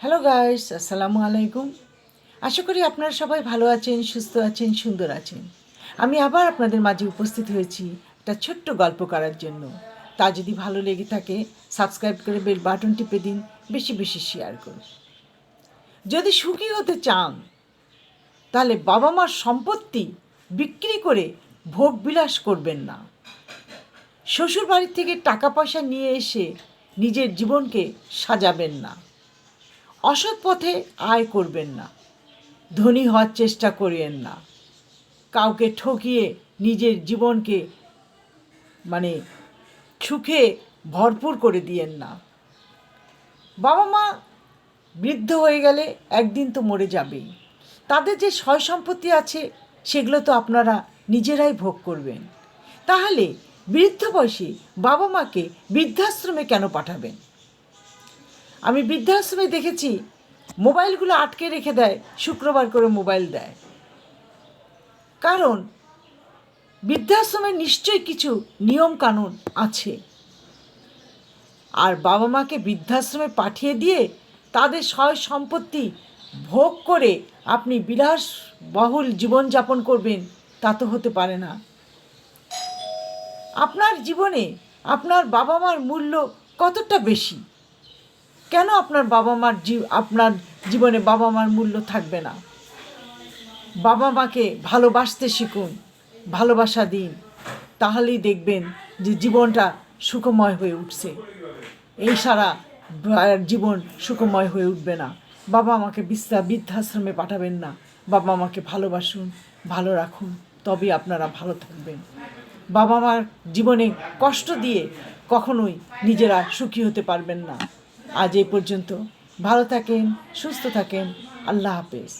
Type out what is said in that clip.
Hello guys, আসসালামু আলাইকুম। আশা করি আপনারা সবাই ভালো আছেন, সুস্থ আছেন, সুন্দর আছেন। আমি আবার আপনাদের মাঝে উপস্থিত হয়েছি একটা ছোট্ট গল্প করার জন্য। তা যদি ভালো লেগে থাকে সাবস্ক্রাইব করে বেল বাটন টিপে দিন, বেশি বেশি শেয়ার করুন। যদি সুখী হতে চান তাহলে বাবা মার সম্পত্তি বিক্রি করে ভোগ বিলাস করবেন না। শ্বশুর বাড়ি থেকে টাকা পয়সা নিয়ে এসে নিজের জীবনকে সাজাবেন না। অসৎ পথে আয় করবেন না। ধনী হওয়ার চেষ্টা করিয়েন না। কাউকে ঠকিয়ে নিজের জীবনকে মানে সুখে ভরপুর করে দিয়েন না। বাবা মা বৃদ্ধ হয়ে গেলে একদিন তো মরে যাবেই। তাদের যে সয় সম্পত্তি আছে সেগুলো তো আপনারা নিজেরাই ভোগ করবেন। তাহলে বৃদ্ধ বয়সে বাবা মাকে বৃদ্ধাশ্রমে কেন পাঠাবেন? আমি বৃদ্ধাশ্রমে দেখেছি মোবাইলগুলো আটকে রেখে দেয়, শুক্রবার করে মোবাইল দেয়। কারণ বৃদ্ধাশ্রমে নিশ্চয়ই কিছু নিয়ম কানুন আছে। আর বাবা মাকে বৃদ্ধাশ্রমে পাঠিয়ে দিয়ে তাদের সয় সম্পত্তি ভোগ করে আপনি বিলাসবহুল জীবনযাপন করবেন, তা তো হতে পারে না। আপনার জীবনে আপনার বাবা মার মূল্য কতটা বেশি? কেন আপনার আপনার জীবনে বাবা মার মূল্য থাকবে না? বাবা মাকে ভালোবাসতে শিখুন, ভালোবাসা দিন, তাহলেই দেখবেন যে জীবনটা সুখময় হয়ে উঠছে। এই সারা জীবন সুখময় হয়ে উঠবে না। বাবা মাকে বৃদ্ধাশ্রমে পাঠাবেন না। বাবা মাকে ভালোবাসুন, ভালো রাখুন, তবে আপনারা ভালো থাকবেন। বাবা মার জীবনে কষ্ট দিয়ে কখনোই নিজেরা সুখী হতে পারবেন না। আজ এই পর্যন্ত। ভালো থাকেন, সুস্থ থাকেন। আল্লাহ হাফেজ।